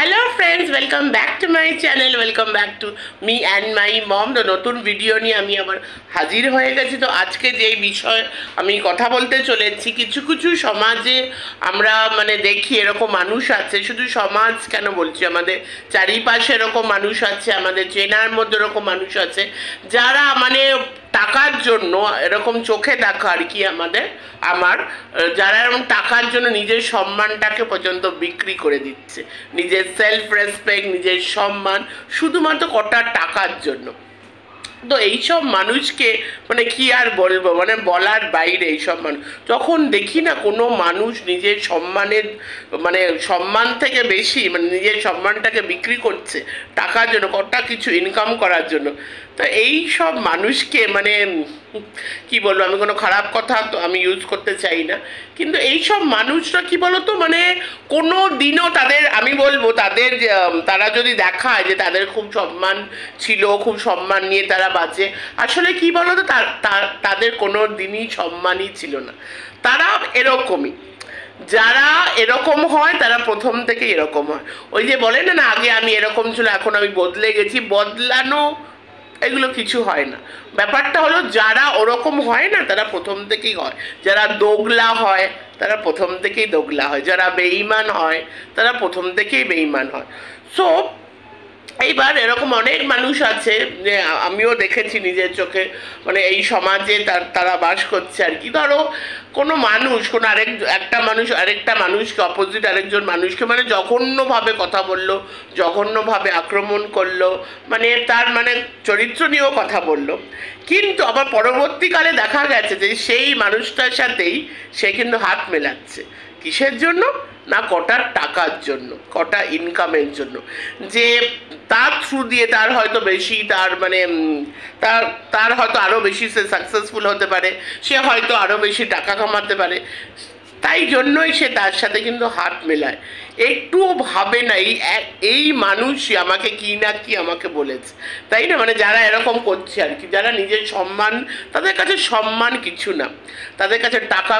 Hello friends, welcome back to my channel, welcome back to me and my mom. তো নতুন video নিয়ে আমি আবার হাজির হয়ে গেছি। তো আজকে যেই বিষয় আমি কথা বলতে চলেছি, কিছু কিছু সমাজে আমরা দেখি এরকম মানুষ আছে, শুধু সমাজ কেন বলছি, আমাদের চারিপাশে এরকম মানুষ আছে, আমাদের চেনার মধ্যে এরকম মানুষ আছে যারা টাকার জন্য এরকম চোখে দেখা আর কি আমার যারা এরকম টাকার জন্য নিজের সম্মানটাকে পর্যন্ত বিক্রি করে দিচ্ছে, নিজের সেলফ রেসপেক্ট, নিজের সম্মান শুধুমাত্র কটা টাকার জন্য। তো এইসব মানুষকে কি আর বলবো, বলার বাইরে। এইসব মানুষ যখন দেখি না কোনো মানুষ নিজের সম্মানের সম্মান থেকে বেশি নিজের সম্মানটাকে বিক্রি করছে টাকার জন্য, কটা কিছু ইনকাম করার জন্য, তো এই সব মানুষকে কি বলবো, আমি কোনো খারাপ কথা তো আমি ইউজ করতে চাই না, কিন্তু এই সব মানুষরা কি বলতো কোনো দিনও তাদের, আমি বলবো তাদের, তারা যদি দেখায় যে তাদের খুব সম্মান ছিল, খুব সম্মান নিয়ে তারা বাঁচে, আসলে কি বলতো তাদের কোনো দিনই সম্মানই ছিল না। তারা এরকমই, যারা এরকম হয় তারা প্রথম থেকে এরকম হয়। ওই যে বলে না, আগে আমি এরকম ছিল এখন আমি বদলে গেছি, বদলানো এগুলো কিছু হয় না। ব্যাপারটা হলো যারা ওরকম হয় না তারা প্রথম থেকেই হয়, যারা দোগলা হয় তারা প্রথম থেকেই দোগলা হয়, যারা বেঈমান হয় তারা প্রথম থেকেই বেঈমান হয়। সো এইবার এরকম অনেক মানুষ আছে যে আমিও দেখেছি নিজের চোখে, এই সমাজে তারা বাস করছে আর কি। ধরো কোনো মানুষ, কোনো আরেকটা মানুষকে, অপোজিট আরেকজন মানুষকে জঘন্যভাবে কথা বললো, জঘন্যভাবে আক্রমণ করলো, তার চরিত্র নিয়েও কথা বললো, কিন্তু আবার পরবর্তীকালে দেখা গেছে যে সেই মানুষটার সাথেই সে কিন্তু হাত মেলাচ্ছে। কিসের জন্য? না কটা টাকার জন্য, কটা ইনকামের জন্য, যে তার থ্রু দিয়ে তার হয়তো বেশি, তার হয়তো আরও বেশি সে সাকসেসফুল হতে পারে, সে হয়তো আরও বেশি টাকা কামাতে পারে, তাই জন্যই সে তার সাথে কিন্তু হাত মেলায়। একটুও ভাবে না এই মানুষই আমাকে কি না কি আমাকে বলেছে, তাই না? যারা এরকম করছে আর কি, যারা নিজের সম্মান, তাদের কাছে সম্মান কিছু না, তাদের কাছে টাকা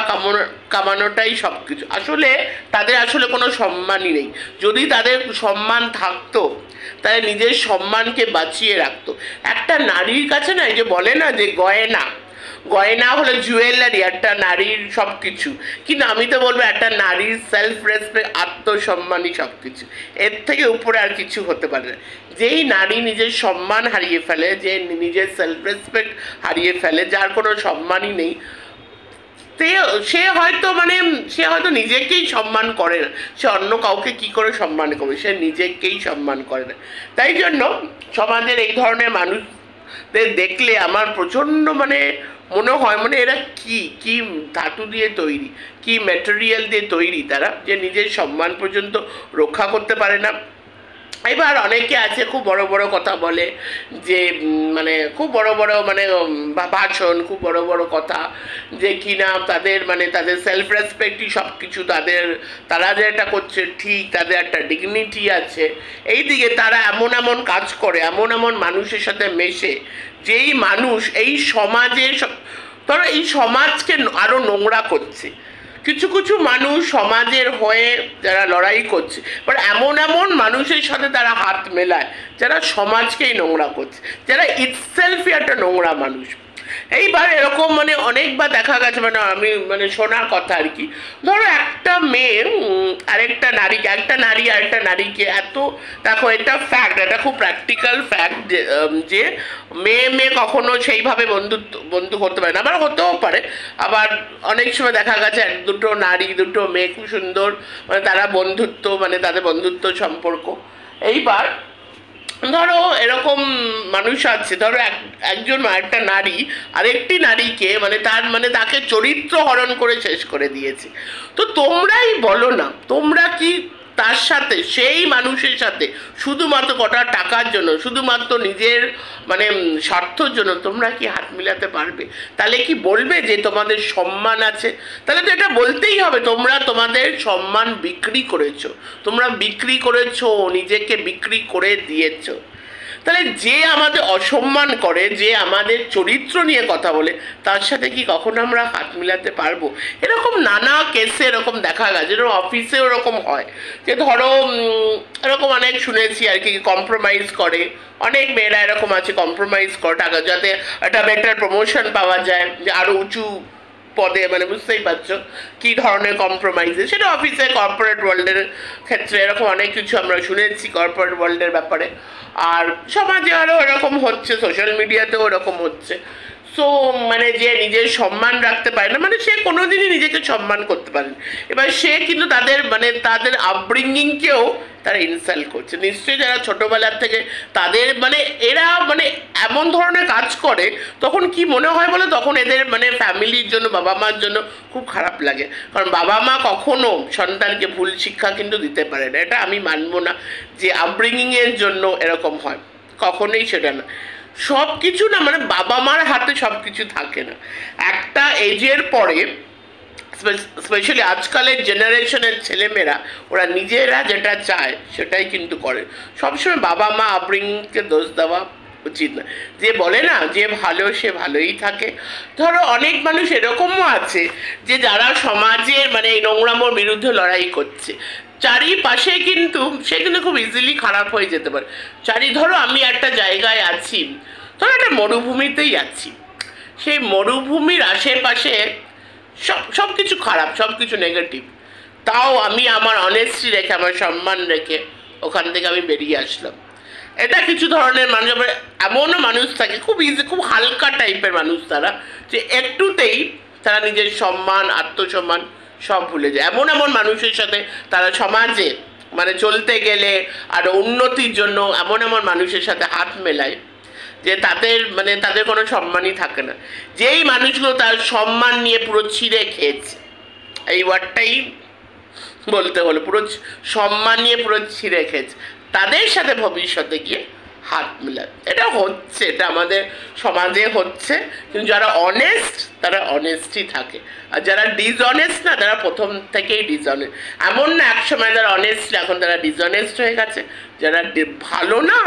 কামানোটাই সব কিছু। আসলে তাদের আসলে কোনো সম্মানই নেই। যদি তাদের সম্মান থাকতো তাহলে নিজের সম্মানকে বাঁচিয়ে রাখতো। একটা নারীর কাছে না, এই যে বলে না যে গয়না হলো জুয়েলারি, একটা নারীর সব কিছু, কিন্তু আমি তো বলবো একটা নারীর সেলফ রেসপেক্ট, আত্মসম্মানই সব কিছু, এর থেকে উপরে আর কিছু হতে পারে না। যেই নারী নিজের সম্মান হারিয়ে ফেলে, যে নিজের সেলফ রেসপেক্ট হারিয়ে ফেলে, যার কোনো সম্মানই নেই, সে হয়তো নিজেকেই সম্মান করে না, সে অন্য কাউকে কি করে সম্মান করবে, সে নিজেকেই সম্মান করে না। তাই জন্য সমাজের এই ধরনের মানুষদের দেখলে আমার প্রচণ্ড মনে হয় এরা কি ধাতু দিয়ে তৈরি, কি ম্যাটেরিয়াল দিয়ে তৈরি তারা, যে নিজের সম্মান পর্যন্ত রক্ষা করতে পারে না। এবার অনেকে আছে খুব বড় বড় কথা বলে, যে খুব বড় বড় ভাষণ, খুব বড় বড় কথা, যে কিনা তাদের তাদের সেলফ রেসপেক্টই সব কিছু, তারা যে এটা করছে ঠিক, তাদের একটা ডিগনিটি আছে। এইদিকে তারা এমন এমন কাজ করে, এমন এমন মানুষের সাথে মেশে, যেই মানুষ এই সমাজের, ধরো এই সমাজকে আরও নোংরা করছে। কিছু কিছু মানুষ সমাজের হয়ে যারা লড়াই করছে, বাট এমন এমন মানুষের সাথে তারা হাত মেলায় যারা সমাজকেই নোংরা করছে, যারা ইটসেলফই একটা নোংরা মানুষ। এইবার এরকম অনেকবার দেখা গেছে, আমি শোনার কথা আর কি। ধরো একটা মেয়ে আরেকটা নারীকে, একটা নারী আরেকটা নারীকে এত, দেখো এটা ফ্যাক্ট, এটা খুব প্র্যাকটিক্যাল ফ্যাক্ট, যে মেয়ে কখনো সেইভাবে বন্ধু হতে পারে না, আবার হতেও পারে। আবার অনেক সময় দেখা গেছে দুটো নারী, দুটো মেয়ে খুব সুন্দর, তারা বন্ধুত্ব, তাদের বন্ধুত্ব সম্পর্ক। এইবার ধরো এরকম মানুষ আছে, ধরো একজন একটা নারী আরেকটি নারীকে তাকে চরিত্র হরণ করে শেষ করে দিয়েছে। তো তোমরাই বলো না, তোমরা কি তার সাথে, সেই মানুষের সাথে শুধুমাত্র কটা টাকার জন্য, শুধুমাত্র নিজের স্বার্থর জন্য তোমরা কি হাত মিলাতে পারবে? তাহলে কি বলবে যে তোমাদের সম্মান আছে? তাহলে তো এটা বলতেই হবে, তোমরা তোমাদের সম্মান বিক্রি করেছো, তোমরা বিক্রি করেছো, নিজেকে বিক্রি করে দিয়েছো। তাহলে যে আমাদের অসম্মান করে, যে আমাদের চরিত্র নিয়ে কথা বলে, তার সাথে কি কখনো আমরা হাত মিলাতে পারবো? এরকম নানা কেসে এরকম দেখা গেছে, যেরকম অফিসেও এরকম হয় যে ধরো এরকম অনেক শুনেছি আর কি, কম্প্রোমাইজ করে, অনেক মেয়েরা এরকম আছে কম্প্রোমাইজ করে টাকা, যাতে একটা বেটার প্রমোশন পাওয়া যায়, যে আরও উঁচু পদে, মানে বুঝতেই পারছো কী ধরনের কম্প্রোমাইজে, সেটা অফিসে কর্পোরেট ওয়ার্ল্ডের ক্ষেত্রে এরকম অনেক কিছু আমরা শুনেছি কর্পোরেট ওয়ার্ল্ডের ব্যাপারে। আর সমাজে আরও এরকম হচ্ছে, সোশ্যাল মিডিয়াতেও এরকম হচ্ছে। সো মানে যে নিজের সম্মান রাখতে পারে না, মানে সে কোনোদিনই নিজেকে সম্মান করতে পারে না। এবার সে কিন্তু তাদের আপব্রিঙ্গিংকেও তারা ইনসাল্ট করছে। নিশ্চয়ই যারা ছোটোবেলার থেকে তাদের মানে এরা মানে এমন ধরনের কাজ করে, তখন কি মনে হয় বলো, তখন এদের মানে ফ্যামিলির জন্য, বাবা মার জন্য খুব খারাপ লাগে। কারণ বাবা মা কখনো সন্তানকে ভুল শিক্ষা কিন্তু দিতে পারে না, এটা আমি মানবো না যে আপব্রিঙ্গিংয়ের জন্য এরকম হয়, কখনোই সেটা না। সব কিছু না, মানে বাবা মার হাতে সব কিছু থাকে না। একটা এজের পরে স্পেশালি আজকালের জেনারেশনের ছেলেমেয়েরা, ওরা নিজেরা যেটা চায় সেটাই কিন্তু করে। সবসময় বাবা মা আপব্রিঙ্গিংকে দোষ দেওয়া উচিত না। যে বলে না যে ভালো সে ভালোই থাকে, ধরো অনেক মানুষ এরকমও আছে যে যারা সমাজের মানে এই নোংরামোর বিরুদ্ধে লড়াই করছে, চারিপাশে কিন্তু সে কিন্তু খুব ইজিলি খারাপ হয়ে যেতে পারে। ধরো আমি একটা জায়গায় আছি, ধরো একটা মরুভূমিতেই আছি, সেই মরুভূমির আশেপাশে সব কিছু খারাপ, সব কিছু নেগেটিভ, তাও আমি আমার অনেস্টি রেখে, আমার সম্মান রেখে ওখান থেকে আমি বেরিয়ে আসলাম। এটা কিছু ধরনের মানুষ, আবার এমনও মানুষ থাকে খুব ইজি, খুব হালকা টাইপের মানুষ তারা, যে একটুতেই তারা নিজের সম্মান, আত্মসম্মান সব ভুলে যায়। এমন মানুষের সাথে তারা সমাজে মানে চলতে গেলে আর উন্নতির জন্য এমন মানুষের সাথে হাত মেলায় যে তাদের কোনো সম্মানই থাকে না। যেই মানুষগুলো তার সম্মান নিয়ে পুরো ছিঁড়ে খেয়েছে, এই ওয়ার্ডটাই বলতে হলো, পুরো সম্মান নিয়ে পুরো ছিঁড়ে খেয়েছে, তাদের সাথে ভবিষ্যতে গিয়ে হাত মেলায়। এটা হচ্ছে, এটা আমাদের সমাজে হচ্ছে। কিন্তু যারা অনেস্ট তারা অনেস্টই থাকে, আর যারা ডিসঅনেস্ট না, তারা প্রথম থেকেই ডিসঅনেস্ট। এমন না একসময় যারা অনেস্ট এখন তারা ডিসঅনেস্ট হয়ে গেছে। যারা ভালো না,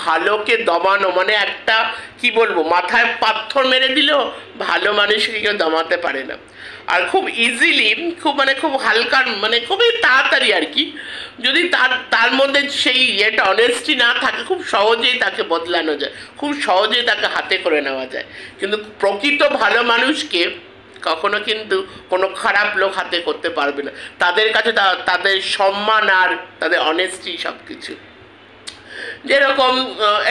ভালোকে দমানো মানে একটা কি বলবো, মাথায় পাথর মেরে দিলেও ভালো মানুষকে কেউ দমাতে পারে না। আর খুব ইজিলি, খুব হালকা, মানে খুবই তাড়াতাড়ি আর কি, যদি তার মধ্যে সেই অনেস্টি না থাকে, খুব সহজেই তাকে বদলানো যায়, খুব সহজেই তাকে হাতে করে নেওয়া যায়। কিন্তু প্রকৃত ভালো মানুষকে কখনো কিন্তু কোনো খারাপ লোক হাতে করতে পারবে না। তাদের কাছে তাদের সম্মান আর তাদের অনেস্টি সব কিছু। যেরকম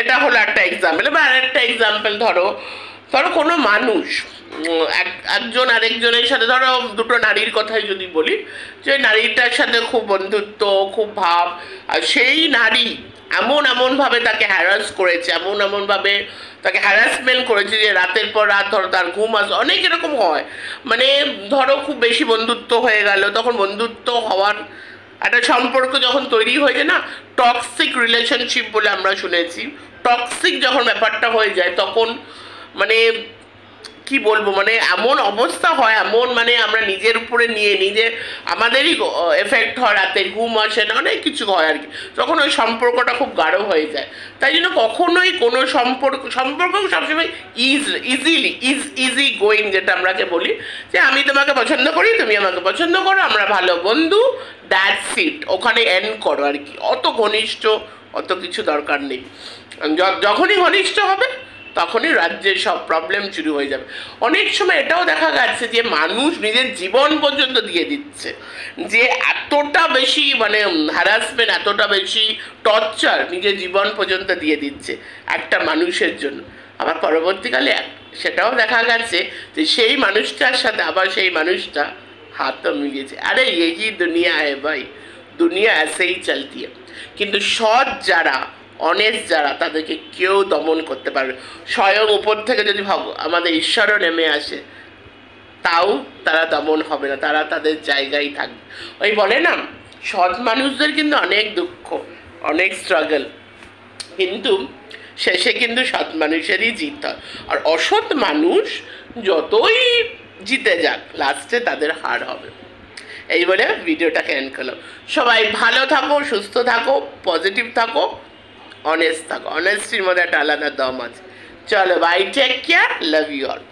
এটা হলো একটা এক্সাম্পল। এবার আরেকটা এক্সাম্পল ধরো কোনো মানুষ একজন আরেকজনের সাথে, ধরো দুটো নারীর কথাই যদি বলি, যে নারীটার সাথে খুব বন্ধুত্ব, খুব ভাব, আর সেই নারী এমনভাবে তাকে হ্যারাস করেছে, এমনভাবে তাকে হ্যারাসমেন্ট করেছে যে রাতের পর রাত ধরো তার ঘুম আসে, অনেক এরকম হয়। মানে ধরো খুব বেশি বন্ধুত্ব হয়ে গেল, তখন বন্ধুত্ব হওয়ার একটা সম্পর্ক যখন তৈরি হয়ে যায় না, টক্সিক রিলেশনশিপ বলে আমরা শুনেছি। টক্সিক যখন ব্যাপারটা হয়ে যায়, তখন মানে কি বলবো, মানে এমন অবস্থা হয়, আমরা নিজের উপরে নিজে আমাদেরই এফেক্ট হয়, রাতে ঘুম আসে না, অনেক কিছু হয় আর কি, তখন ওই সম্পর্কটা খুব গাঢ় হয়ে যায়। তাই জন্য কখনোই কোনো সম্পর্ক সবসময় ইজি গোয়িং, যেটা আমরাকে বলি, যে আমি তোমাকে পছন্দ করি, তুমি আমাকে পছন্দ করো, আমরা ভালো বন্ধু, দ্যাটস ইট, ওখানে এন্ড করো আর কি। অত ঘনিষ্ঠ, অত কিছু দরকার নেই। যখনই ঘনিষ্ঠ হবে তখনই রাজ্যের সব প্রবলেম শুরু হয়ে যাবে। অনেক সময় এটাও দেখা গেছে যে মানুষ নিজের জীবন পর্যন্ত দিয়ে দিচ্ছে, যে এতটা বেশি মানে হ্যারাসমেন্ট, এতটা বেশি টর্চার নিজের জীবন পর্যন্ত দিয়ে দিচ্ছে একটা মানুষের জন্য। আবার পরবর্তীকালে সেটাও দেখা গেছে যে সেই মানুষটার সাথে আবার সেই মানুষটা হাতও মিলিয়েছে। আরে এই দুনিয়া হ্যায় ভাই, দুনিয়া এসেই চলতি হ্যায়। কিন্তু সৎ যারা, অনেস্ট যারা, তাদেরকে কেউ দমন করতে পারবে। স্বয়ং উপর থেকে যদি আমাদের ঈশ্বরও নেমে আসে, তাও তারা দমন হবে না, তারা তাদের জায়গায় থাকবে। ওই বলে না, সৎ মানুষদের কিন্তু অনেক দুঃখ, অনেক স্ট্রাগল, কিন্তু শেষে কিন্তু সৎ মানুষেরই জিত হয়। আর অসৎ মানুষ যতই জিতে যাক, লাস্টে তাদের হার হবে। এই বলে ভিডিওটাকে এন্ড করলাম। সবাই ভালো থাকো, সুস্থ থাকো, পজিটিভ থাকো, অনেস্ট থাকো, অনেস্টির মধ্যে একটা আলাদা দম আছে। চলো bye, take care, love you all.